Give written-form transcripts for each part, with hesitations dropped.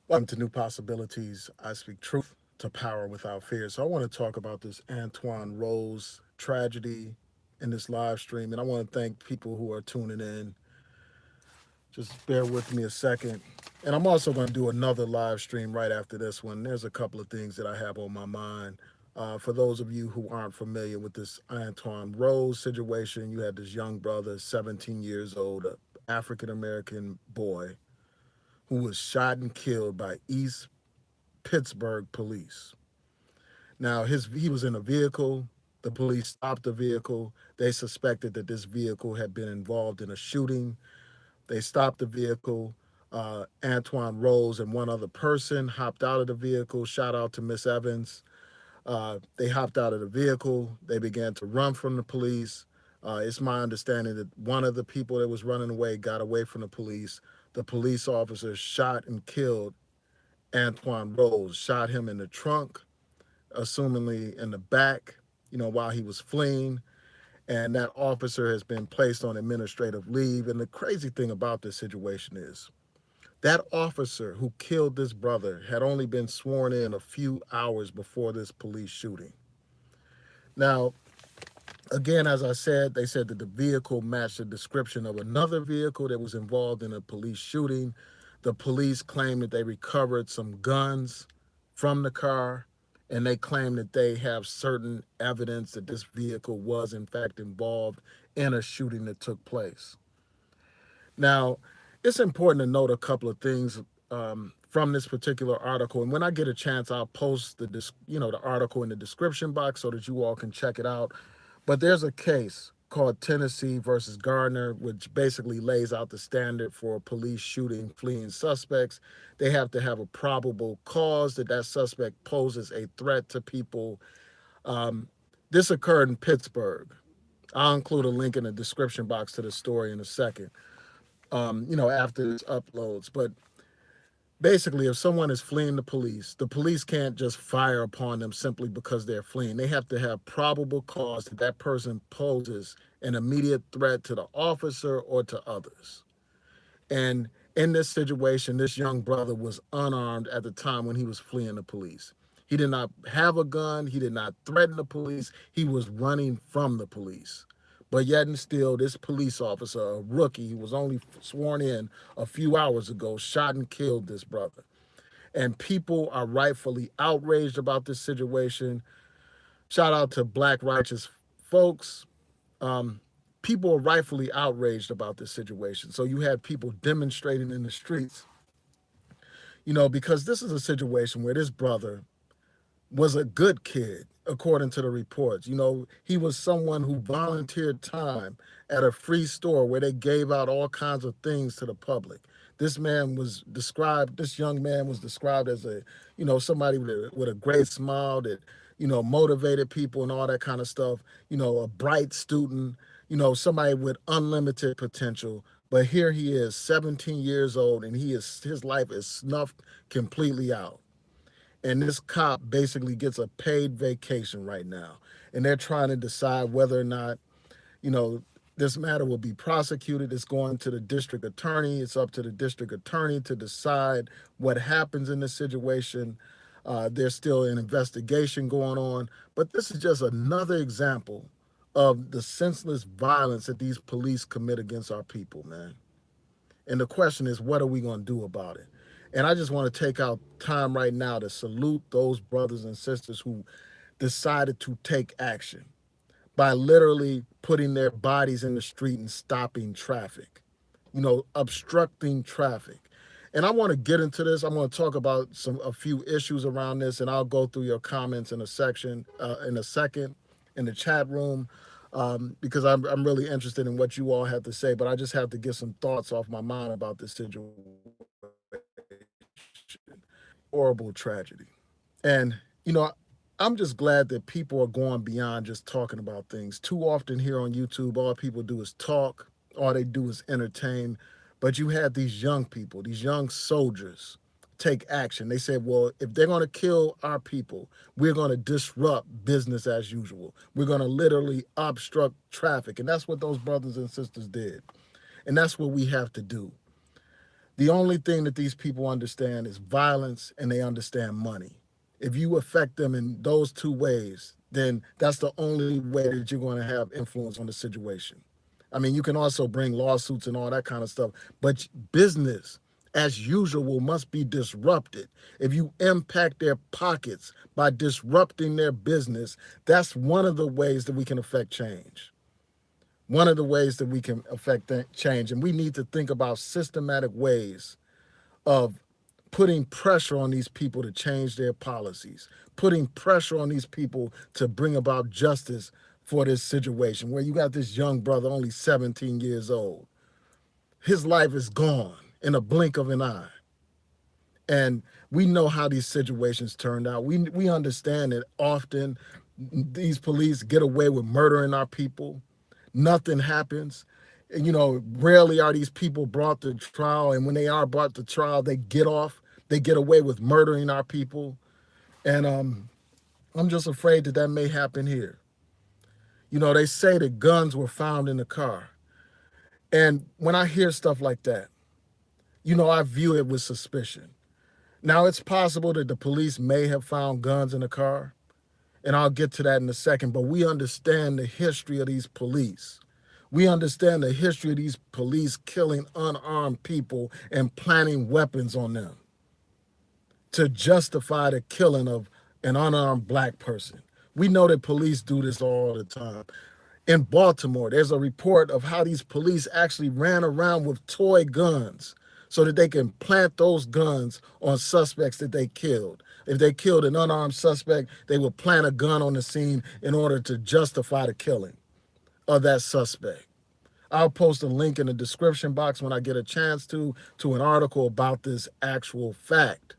Welcome to New Possibilities. I speak truth to power without fear. So I want to talk about this Antwon Rose tragedy in this live stream. And I want to thank people who are tuning in. Just bear with me a second. And I'm also going to do another live stream right after this one. There's a couple of things that I have on my mind. For those of you who aren't familiar with this Antwon Rose situation, you had this young brother, 17 years old, an African American boy, who was shot and killed by East Pittsburgh police. Now, he was in a vehicle. The police stopped the vehicle. They suspected that this vehicle had been involved in a shooting. They stopped the vehicle. Antwon Rose and one other person hopped out of the vehicle. Shout out to Miss Evans. They hopped out of the vehicle. They began to run from the police. It's my understanding that one of the people that was running away got away from the police. The police officer shot and killed Antwon Rose, shot him in the trunk, assumingly in the back, while he was fleeing. And that officer has been placed on administrative leave. And the crazy thing about this situation is that officer who killed this brother had only been sworn in a few hours before this police shooting. Now, again, as I said, they said that the vehicle matched the description of another vehicle that was involved in a police shooting. The police claim that they recovered some guns from the car, and they claim that they have certain evidence that this vehicle was, in fact, involved in a shooting that took place. Now, it's important to note a couple of things from this particular article, and when I get a chance, I'll post the article in the description box so that you all can check it out. But there's a case called Tennessee versus Gardner, which basically lays out the standard for police shooting fleeing suspects. They have to have a probable cause that that suspect poses a threat to people. Um, this occurred in Pittsburgh. I'll include a link in the description box to the story in a second, after this uploads. But basically, if someone is fleeing the police can't just fire upon them simply because they're fleeing. They have to have probable cause that that person poses an immediate threat to the officer or to others. And in this situation, this young brother was unarmed at the time when he was fleeing the police. He did not have a gun. He did not threaten the police. He was running from the police. But yet and still, this police officer, a rookie who was only sworn in a few hours ago, shot and killed this brother. And people are rightfully outraged about this situation. Shout out to Black Righteous folks. Um, People are rightfully outraged about this situation. So you had people demonstrating in the streets, because this is a situation where this brother was a good kid, according to the reports. He was someone who volunteered time at a free store where they gave out all kinds of things to the public. This young man was described as somebody with a great smile that, motivated people and all that kind of stuff, a bright student, somebody with unlimited potential. But here he is, 17 years old, and his life is snuffed completely out. And this cop basically gets a paid vacation right now. And they're trying to decide whether or not, you know, this matter will be prosecuted. It's going to the district attorney. It's up to the district attorney to decide what happens in this situation. There's still an investigation going on. But this is just another example of the senseless violence that these police commit against our people, man. And the question is, what are we going to do about it? And I just want to take out time right now to salute those brothers and sisters who decided to take action by literally putting their bodies in the street and stopping traffic, obstructing traffic. And I want to get into this. I'm going to talk about a few issues around this, and I'll go through your comments in a second in the chat room, because I'm really interested in what you all have to say. But I just have to get some thoughts off my mind about this situation. Horrible tragedy. And, I'm just glad that people are going beyond just talking about things. Too often here on YouTube, all people do is talk, all they do is entertain. But you had these young people, these young soldiers take action. They said, well, if they're going to kill our people, we're going to disrupt business as usual. We're going to literally obstruct traffic. And that's what those brothers and sisters did. And that's what we have to do. The only thing that these people understand is violence and they understand money. If you affect them in those two ways, then that's the only way that you're going to have influence on the situation. I mean, you can also bring lawsuits and all that kind of stuff, but business, as usual, must be disrupted. If you impact their pockets by disrupting their business, that's one of the ways that we can affect change. One of the ways that we can affect change. And we need to think about systematic ways of putting pressure on these people to change their policies, putting pressure on these people to bring about justice for this situation where you got this young brother, only 17 years old. His life is gone in a blink of an eye. And we know how these situations turned out. We understand that often these police get away with murdering our people. Nothing happens. And, rarely are these people brought to trial. And when they are brought to trial, they get off. They get away with murdering our people. And I'm just afraid that that may happen here. They say that guns were found in the car. And when I hear stuff like that, I view it with suspicion. Now, it's possible that the police may have found guns in the car, and I'll get to that in a second, but we understand the history of these police. We understand the history of these police killing unarmed people and planting weapons on them to justify the killing of an unarmed black person. We know that police do this all the time. In Baltimore, there's a report of how these police actually ran around with toy guns so that they can plant those guns on suspects that they killed. If they killed an unarmed suspect, they would plant a gun on the scene in order to justify the killing of that suspect. I'll post a link in the description box when I get a chance to an article about this actual fact,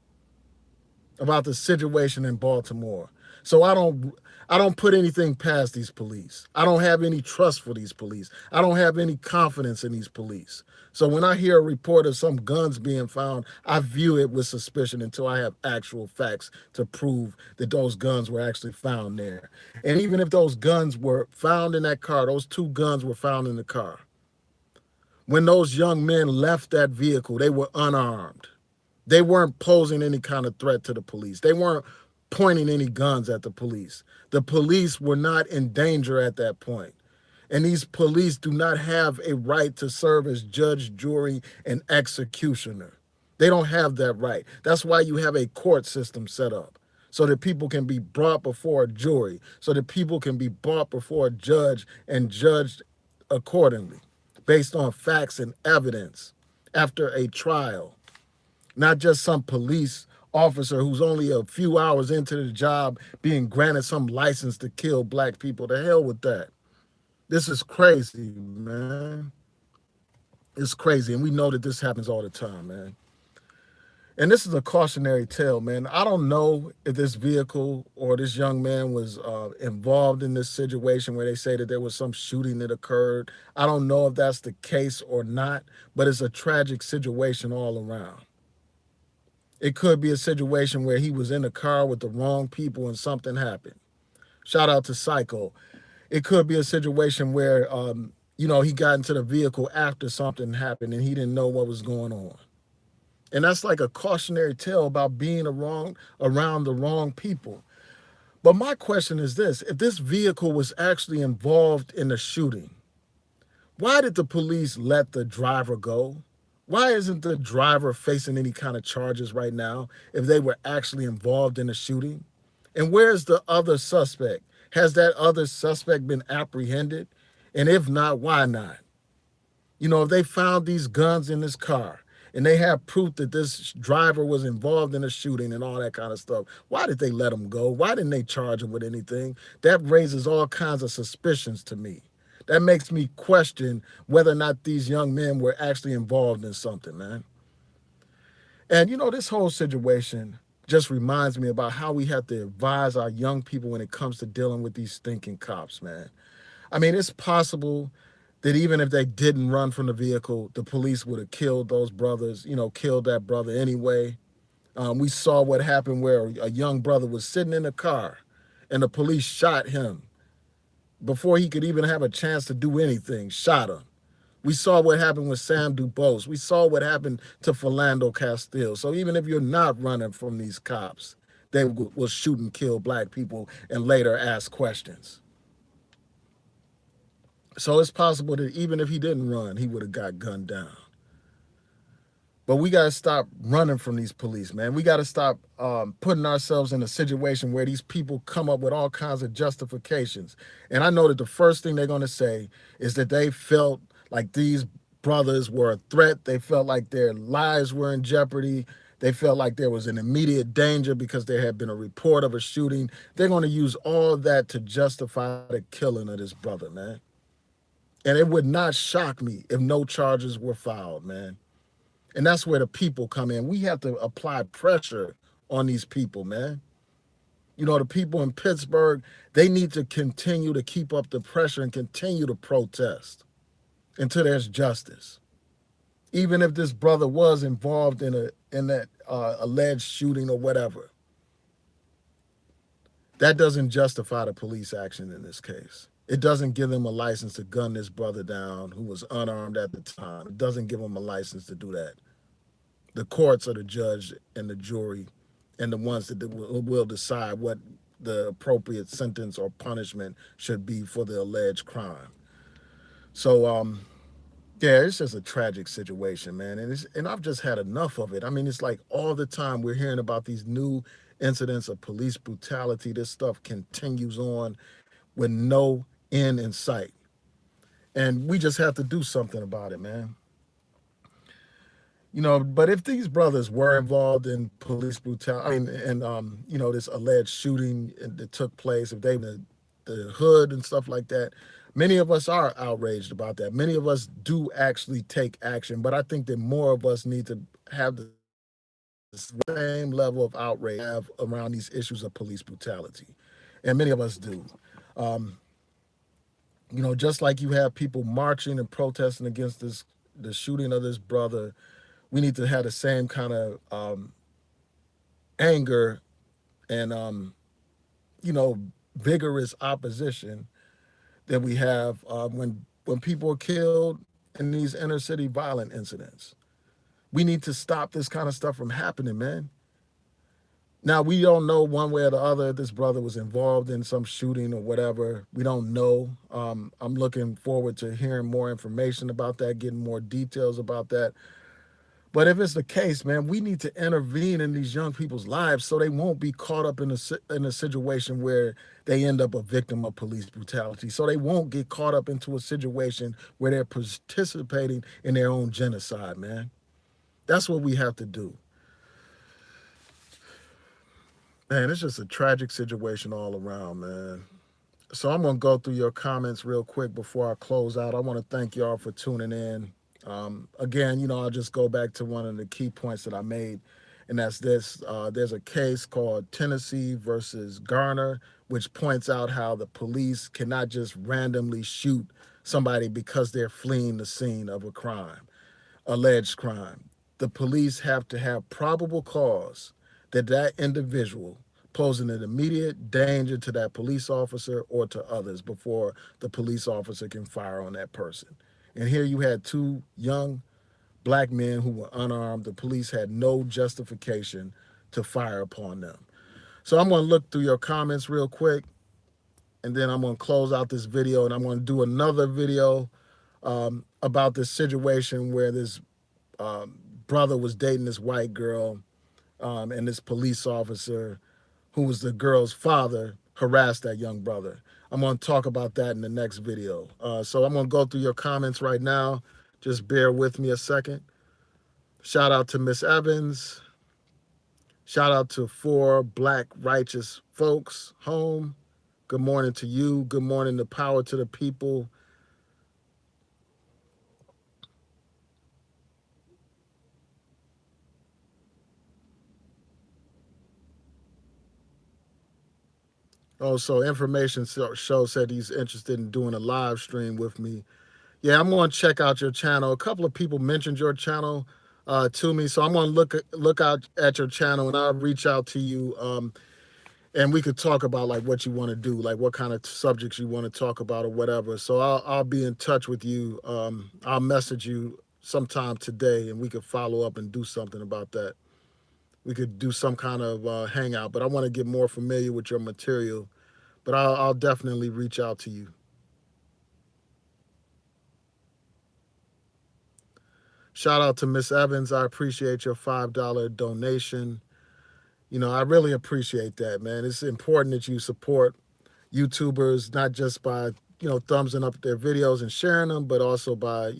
about the situation in Baltimore. So I don't put anything past these police. I don't have any trust for these police. I don't have any confidence in these police. So when I hear a report of some guns being found, I view it with suspicion until I have actual facts to prove that those guns were actually found there. And even if those guns were found in that car, those two guns were found in the car. When those young men left that vehicle, they were unarmed. They weren't posing any kind of threat to the police. They weren't pointing any guns at the police. The police were not in danger at that point. And these police do not have a right to serve as judge, jury, and executioner. They don't have that right. That's why you have a court system set up, so that people can be brought before a jury, so that people can be brought before a judge and judged accordingly, based on facts and evidence after a trial. Not just some police officer who's only a few hours into the job being granted some license to kill black people. The hell with that. This is crazy, man. It's crazy. And we know that this happens all the time, man. And this is a cautionary tale, man. I don't know if this vehicle or this young man was involved in this situation where they say that there was some shooting that occurred. I don't know if that's the case or not, but it's a tragic situation all around. It could be a situation where he was in the car with the wrong people and something happened. Shout out to Psycho. It could be a situation where, he got into the vehicle after something happened and he didn't know what was going on. And that's like a cautionary tale about being around the wrong people. But my question is this: if this vehicle was actually involved in the shooting, why did the police let the driver go? Why isn't the driver facing any kind of charges right now if they were actually involved in the shooting? And where's the other suspect? Has that other suspect been apprehended? And if not, why not? If they found these guns in this car and they have proof that this driver was involved in a shooting and all that kind of stuff, why did they let him go? Why didn't they charge him with anything? That raises all kinds of suspicions to me. That makes me question whether or not these young men were actually involved in something, man. And, this whole situation just reminds me about how we have to advise our young people when it comes to dealing with these stinking cops, man. I mean, it's possible that even if they didn't run from the vehicle, the police would have killed those brothers, killed that brother anyway. We saw what happened where a young brother was sitting in a car and the police shot him before he could even have a chance to do anything, shot him. We saw what happened with Sam Dubose. We saw what happened to Philando Castile. So even if you're not running from these cops, they will shoot and kill black people and later ask questions. So it's possible that even if he didn't run, he would have got gunned down. But we got to stop running from these police, man. We got to stop putting ourselves in a situation where these people come up with all kinds of justifications. And I know that the first thing they're going to say is that they felt like these brothers were a threat. They felt like their lives were in jeopardy. They felt like there was an immediate danger because there had been a report of a shooting. They're going to use all that to justify the killing of this brother, man. And it would not shock me if no charges were filed, man. And that's where the people come in. We have to apply pressure on these people, man. You know, the people in Pittsburgh, they need to continue to keep up the pressure and continue to protest until there's justice. Even if this brother was involved in that alleged shooting or whatever, that doesn't justify the police action in this case. It doesn't give them a license to gun this brother down who was unarmed at the time. It doesn't give them a license to do that. The courts are the judge and the jury and the ones that will decide what the appropriate sentence or punishment should be for the alleged crime. So, yeah, it's just a tragic situation, man. And I've just had enough of it. I mean, it's like all the time we're hearing about these new incidents of police brutality. This stuff continues on with no end in sight. And we just have to do something about it, man. You know, but if these brothers were involved in police brutality, I mean, and this alleged shooting that took place, if they were in the hood and stuff like that, many of us are outraged about that. Many of us do actually take action, but I think that more of us need to have the same level of outrage have around these issues of police brutality, and many of us do. Um, just like you have people marching and protesting against the shooting of this brother, we need to have the same kind of anger and vigorous opposition that we have when people are killed in these inner city violent incidents. We need to stop this kind of stuff from happening, man. Now, we don't know one way or the other if this brother was involved in some shooting or whatever. We don't know. I'm looking forward to hearing more information about that, getting more details about that. But if it's the case, man, we need to intervene in these young people's lives so they won't be caught up in a situation where they end up a victim of police brutality. So they won't get caught up into a situation where they're participating in their own genocide, man. That's what we have to do. Man, it's just a tragic situation all around, man. So I'm going to go through your comments real quick before I close out. I want to thank y'all for tuning in. Again, I'll just go back to one of the key points that I made, and that's this. There's a case called Tennessee versus Garner, which points out how the police cannot just randomly shoot somebody because they're fleeing the scene of a crime, alleged crime. The police have to have probable cause that that individual posing an immediate danger to that police officer or to others before the police officer can fire on that person. And here you had two young black men who were unarmed. The police had no justification to fire upon them. So I'm going to look through your comments real quick, and then I'm going to close out this video, and I'm going to do another video about this situation where this brother was dating this white girl, and this police officer, who was the girl's father, harassed that young brother. I'm going to talk about that in the next video. So I'm going to go through your comments right now. Just bear with me a second. Shout out to Miss Evans. Shout out to 4 Black Righteous Folks Home. Good morning to you. Good morning to Power to the People. Also, information show said he's interested in doing a live stream with me. Yeah, I'm going to check out your channel. A couple of people mentioned your channel to me, so I'm going to look out at your channel, and I'll reach out to you. and we could talk about like what you want to do, like what kind of subjects you want to talk about or whatever. So I'll be in touch with you. I'll message you sometime today, and we could follow up and do something about that. We could do some kind of hangout, but I want to get more familiar with your material. But I'll definitely reach out to you. Shout out to Miss Evans. I appreciate your $5 donation. I really appreciate that, man. It's important that you support YouTubers, not just by, thumbsing up their videos and sharing them, but also by,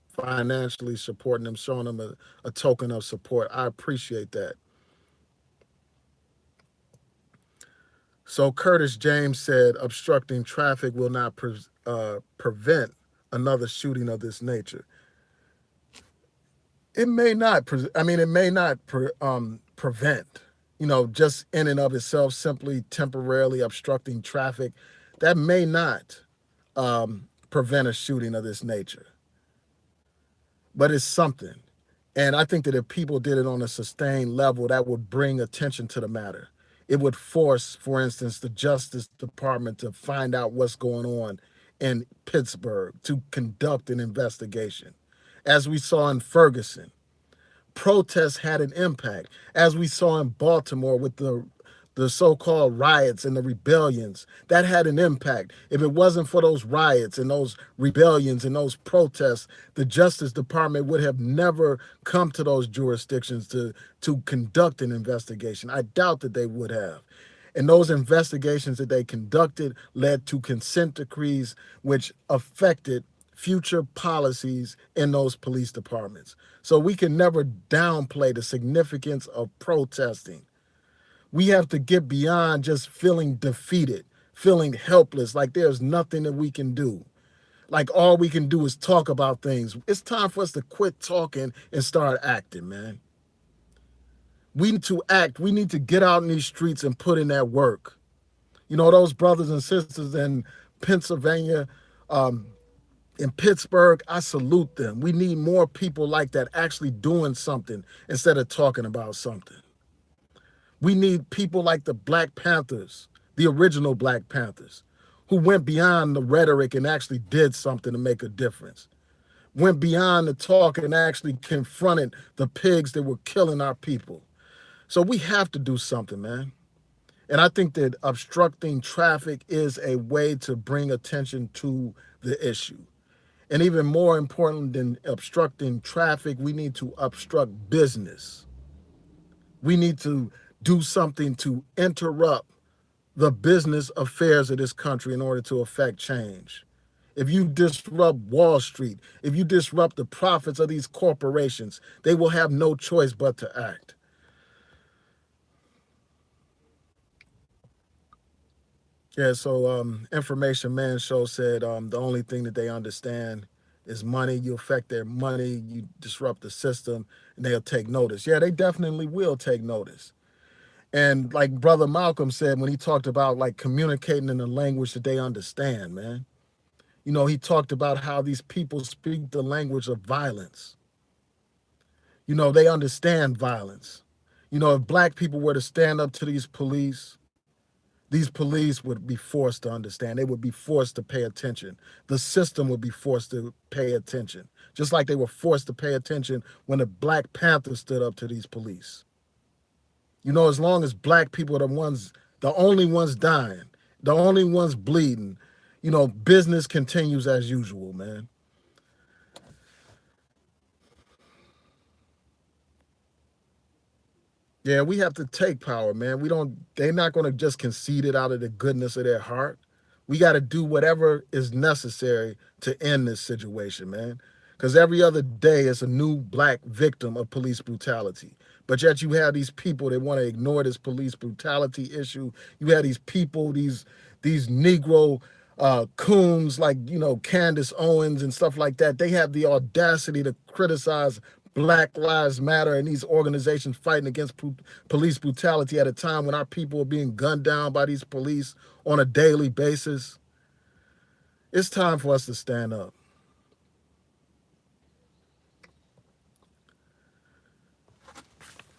financially supporting them, showing them a token of support. I appreciate that. So Curtis James said obstructing traffic will not prevent another shooting of this nature. It may not. It may not prevent. Just in and of itself, simply temporarily obstructing traffic, that may not prevent a shooting of this nature. But it's something. And I think that if people did it on a sustained level, that would bring attention to the matter. It would force, for instance, the Justice Department to find out what's going on in Pittsburgh, to conduct an investigation. As we saw in Ferguson, protests had an impact, as we saw in Baltimore with the so-called riots and the rebellions. That had an impact. If it wasn't for those riots and those rebellions and those protests, the Justice Department would have never come to those jurisdictions to conduct an investigation. I doubt that they would have. And those investigations that they conducted led to consent decrees, which affected future policies in those police departments. So we can never downplay the significance of protesting. We have to get beyond just feeling defeated, feeling helpless, like there's nothing that we can do. Like all we can do is talk about things. It's time for us to quit talking and start acting, man. We need to act. We need to get out in these streets and put in that work. Those brothers and sisters in Pennsylvania, in Pittsburgh, I salute them. We need more people like that actually doing something instead of talking about something. We need people like the Black Panthers, the original Black Panthers, who went beyond the rhetoric and actually did something to make a difference. Went beyond the talk and actually confronted the pigs that were killing our people. So we have to do something, man. And I think that obstructing traffic is a way to bring attention to the issue. And even more important than obstructing traffic, we need to obstruct business. We need to do something to interrupt the business affairs of this country in order to affect change. If you disrupt Wall Street, if you disrupt the profits of these corporations, they will have no choice but to act. Yeah, so Information Man Show said the only thing that they understand is money. You affect their money, you disrupt the system, and they'll take notice. Yeah, they definitely will take notice. And like Brother Malcolm said when he talked about like communicating in a language that they understand, man. He talked about how these people speak the language of violence. They understand violence. If black people were to stand up to these police would be forced to understand. They would be forced to pay attention. The system would be forced to pay attention, just like they were forced to pay attention when the Black Panthers stood up to these police. As long as black people are the only ones dying, the only ones bleeding, business continues as usual, man. Yeah, we have to take power, man. They're not going to just concede it out of the goodness of their heart. We got to do whatever is necessary to end this situation, man. Because every other day is a new black victim of police brutality. But yet you have these people that want to ignore this police brutality issue. You have these people, these Negro coons like, Candace Owens and stuff like that. They have the audacity to criticize Black Lives Matter and these organizations fighting against police brutality at a time when our people are being gunned down by these police on a daily basis. It's time for us to stand up.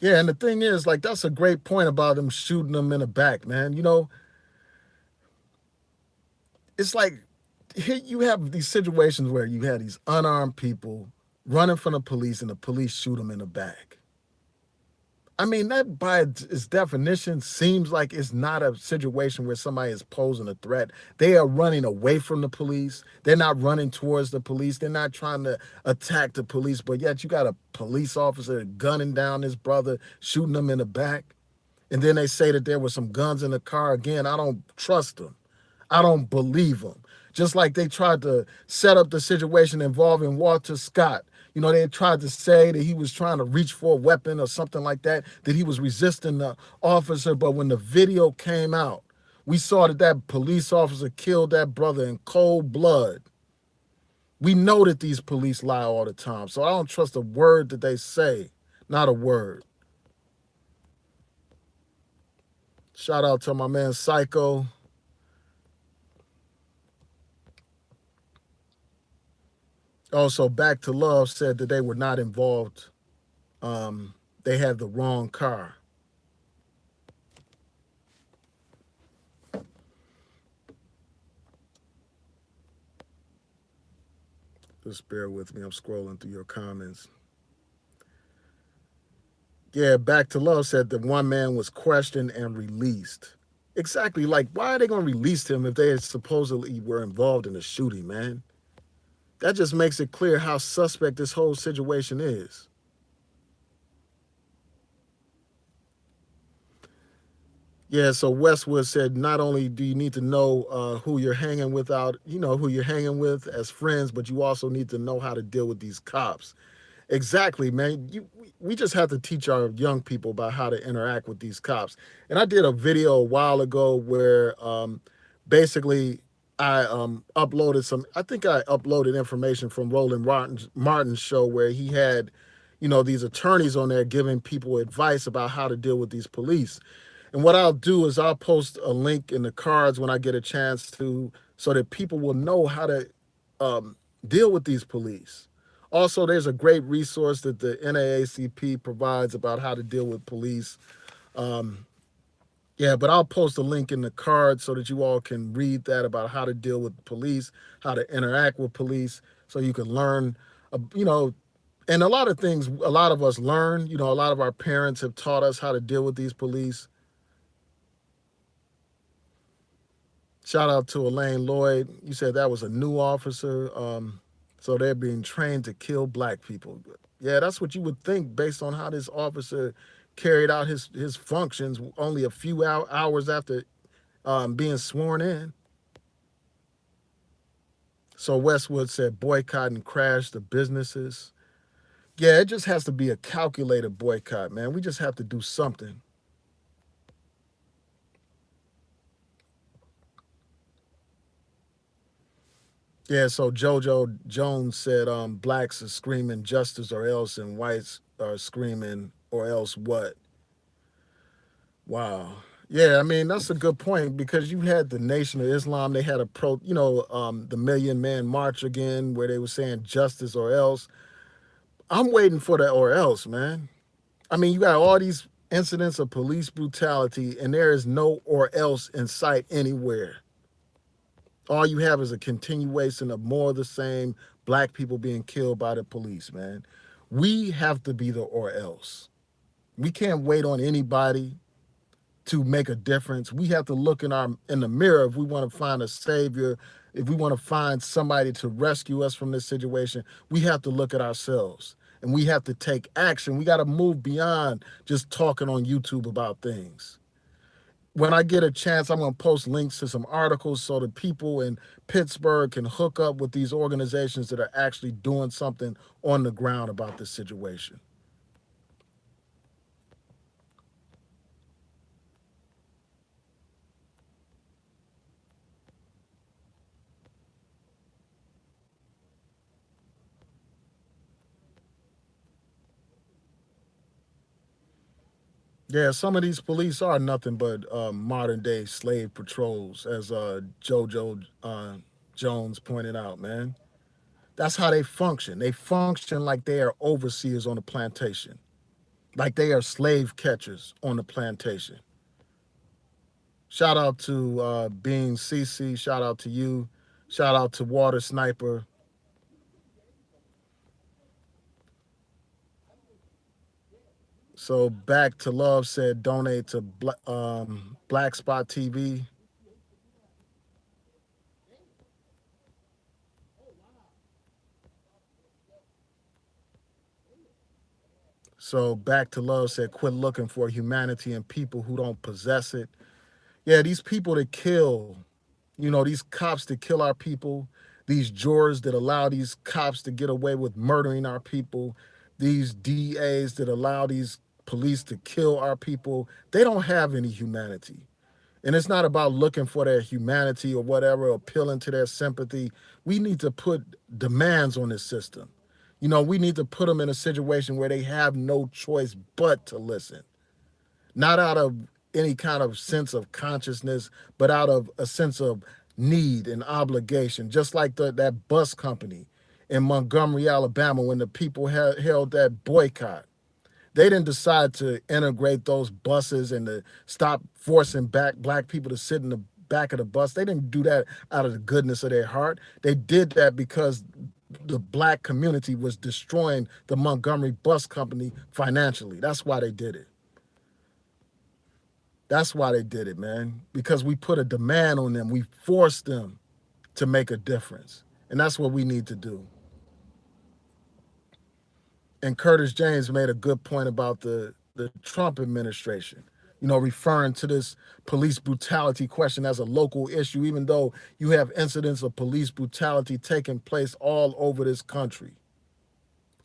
Yeah, and the thing is, like, that's a great point about him shooting them in the back, man. You know, it's like here you have these situations where you had these unarmed people running from the police and the police shoot them in the back. I mean, that by its definition seems like it's not a situation where somebody is posing a threat. They are running away from the police. They're not running towards the police. They're not trying to attack the police, but yet you got a police officer gunning down his brother, shooting him in the back. And then they say that there were some guns in the car. Again, I don't trust them. I don't believe them. Just like they tried to set up the situation involving Walter Scott. You know, they tried to say that he was trying to reach for a weapon or something like that, that he was resisting the officer. But when the video came out, we saw that that police officer killed that brother in cold blood. We know that these police lie all the time. So I don't trust a word that they say. Not a word. Shout out to my man Psycho. Also, Back to Love said that they were not involved. They had the wrong car. Just bear with me. I'm scrolling through your comments. Yeah, Back to Love said that one man was questioned and released. Exactly. Like, why are they going to release him if they supposedly were involved in a shooting, man? That just makes it clear how suspect this whole situation is. Yeah, so Westwood said not only do you need to know who you're hanging with out, you know, who you're hanging with as friends, but you also need to know how to deal with these cops. Exactly, man. We just have to teach our young people about how to interact with these cops. And I did a video a while ago where basically I uploaded some. I think I uploaded information from Roland Martin's show where he had, you know, these attorneys on there giving people advice about how to deal with these police. And what I'll do is I'll post a link in the cards when I get a chance to, so that people will know how to deal with these police. Also, there's a great resource that the NAACP provides about how to deal with police. Um, yeah, but I'll post a link in the card so that you all can read that about how to deal with police, how to interact with police, so you can learn, you know, and a lot of things a lot of us learn. You know, a lot of our parents have taught us how to deal with these police. Shout out to Elaine Lloyd. You said that was a new officer. So they're being trained to kill black people. Yeah, that's what you would think based on how this officer carried out his functions only a few hours after being sworn in. So Westwood said boycott and crash the businesses. Yeah, it just has to be a calculated boycott, man. We just have to do something. Yeah, so JoJo Jones said blacks are screaming justice or else and whites are screaming or else what? Wow. Yeah, I mean that's a good point because you had the Nation of Islam. They had a the Million Man March again, where they were saying justice or else. I'm waiting for the or else, man. I mean, you got all these incidents of police brutality, and there is no or else in sight anywhere. All you have is a continuation of more of the same black people being killed by the police, man. We have to be the or else. We can't wait on anybody to make a difference. We have to look in the mirror if we want to find a savior, if we want to find somebody to rescue us from this situation. We have to look at ourselves and we have to take action. We got to move beyond just talking on YouTube about things. When I get a chance, I'm going to post links to some articles so the people in Pittsburgh can hook up with these organizations that are actually doing something on the ground about this situation. Yeah, some of these police are nothing but modern day slave patrols, as JoJo Jones pointed out, man. That's how they function. They function like they are overseers on a plantation. like they are slave catchers on the plantation. Shout out to Being CC. Shout out to you. Shout out to Water Sniper. So Back to Love said donate to Black Spot TV. So Back to Love said quit looking for humanity in people who don't possess it. Yeah, these people that kill, these cops that kill our people, these jurors that allow these cops to get away with murdering our people, these DAs that allow these police to kill our people, they don't have any humanity. And it's not about looking for their humanity or whatever, appealing to their sympathy. We need to put demands on this system. We need to put them in a situation where they have no choice but to listen, not out of any kind of sense of consciousness, but out of a sense of need and obligation. Just like that bus company in Montgomery, Alabama, when the people held that boycott, they didn't decide to integrate those buses and to stop forcing black people to sit in the back of the bus. They didn't do that out of the goodness of their heart. They did that because the black community was destroying the Montgomery bus company financially. That's why they did it. That's why they did it, man. Because we put a demand on them. We forced them to make a difference. And that's what we need to do. And Curtis James made a good point about the Trump administration, referring to this police brutality question as a local issue, even though you have incidents of police brutality taking place all over this country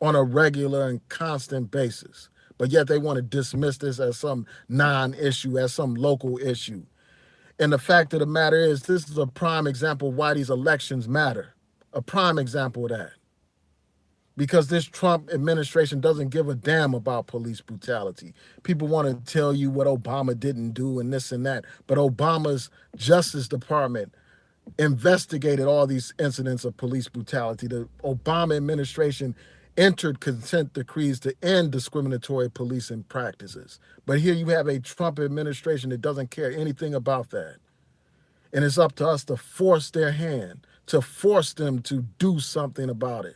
on a regular and constant basis. But yet they want to dismiss this as some non-issue, as some local issue. And the fact of the matter is, this is a prime example of why these elections matter. A prime example of that. Because this Trump administration doesn't give a damn about police brutality. People want to tell you what Obama didn't do and this and that. But Obama's Justice Department investigated all these incidents of police brutality. The Obama administration entered consent decrees to end discriminatory policing practices. But here you have a Trump administration that doesn't care anything about that. And it's up to us to force their hand, to force them to do something about it.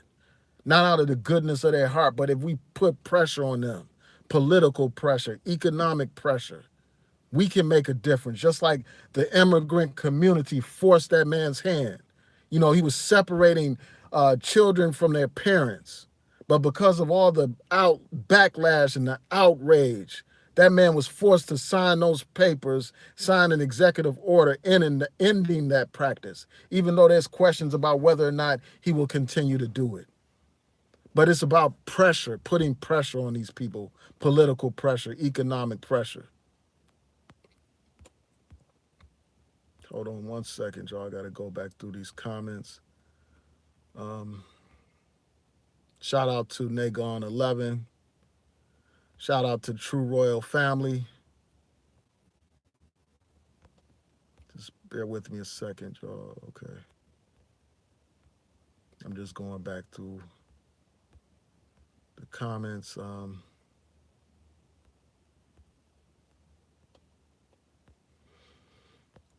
Not out of the goodness of their heart, but if we put pressure on them, political pressure, economic pressure, we can make a difference. Just like the immigrant community forced that man's hand. He was separating children from their parents. But because of all the backlash and the outrage, that man was forced to sign those papers, sign an executive order ending that practice, even though there's questions about whether or not he will continue to do it. But it's about pressure, putting pressure on these people, political pressure, economic pressure. Hold on one second, y'all. I got to go back through these comments. Shout out to Nagon11. Shout out to True Royal Family. Just bear with me a second, y'all. Okay. I'm just going back through the comments.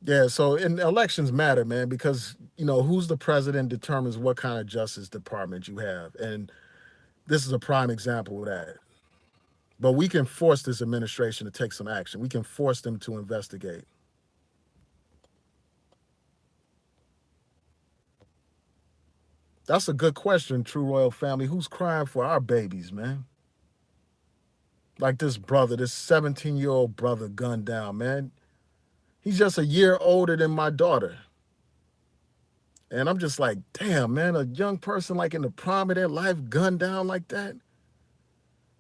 Yeah, so in elections matter, man, because who's the president determines what kind of justice department you have, and this is a prime example of that. But we can force this administration to take some action. We can force them to investigate. That's a good question, True Royal Family. Who's crying for our babies, man? Like this brother, this 17-year-old brother gunned down, man. He's just a year older than my daughter. And I'm just like, damn, man, a young person like in the prime of their life gunned down like that?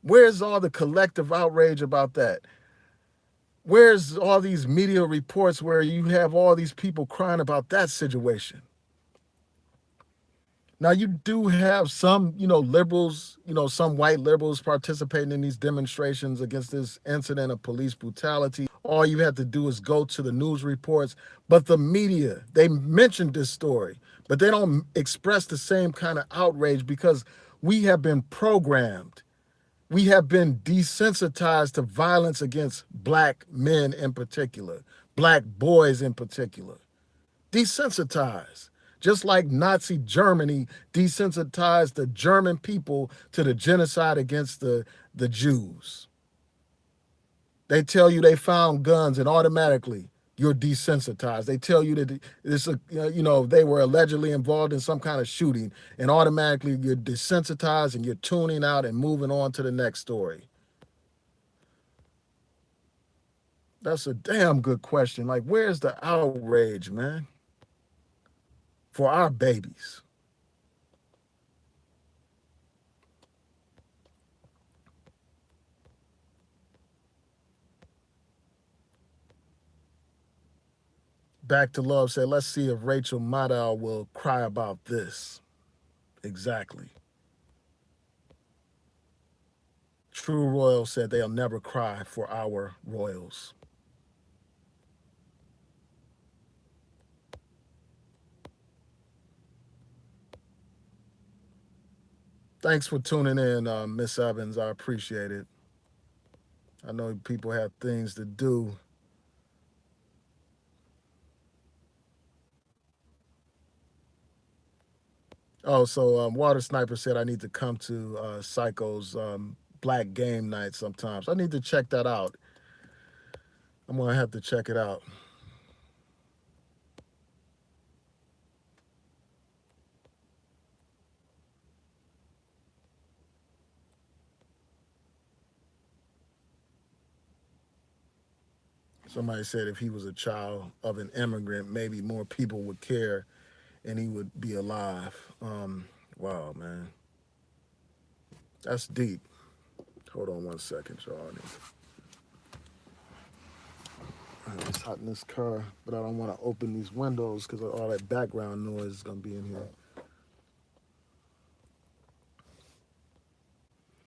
Where's all the collective outrage about that? Where's all these media reports where you have all these people crying about that situation? Now, you do have some, liberals, some white liberals participating in these demonstrations against this incident of police brutality. All you have to do is go to the news reports. But the media, they mentioned this story, but they don't express the same kind of outrage because we have been programmed. We have been desensitized to violence against black men in particular, black boys in particular. Desensitized. Just like Nazi Germany desensitized the German people to the genocide against the Jews. They tell you they found guns and automatically you're desensitized. They tell you that this, they were allegedly involved in some kind of shooting, and automatically you're desensitized and you're tuning out and moving on to the next story. That's a damn good question. Like, where's the outrage, man? For our babies. Back to Love said, let's see if Rachel Maddow will cry about this. Exactly. True Royal said they'll never cry for our royals. Thanks for tuning in, Miss Evans. I appreciate it. I know people have things to do. Oh, so Water Sniper said I need to come to Psycho's Black Game Night sometimes. I need to check that out. I'm gonna have to check it out. Somebody said if he was a child of an immigrant, maybe more people would care and he would be alive. Wow, man. That's deep. Hold on one second, y'all. It's hot in this car, but I don't want to open these windows because all that background noise is going to be in here.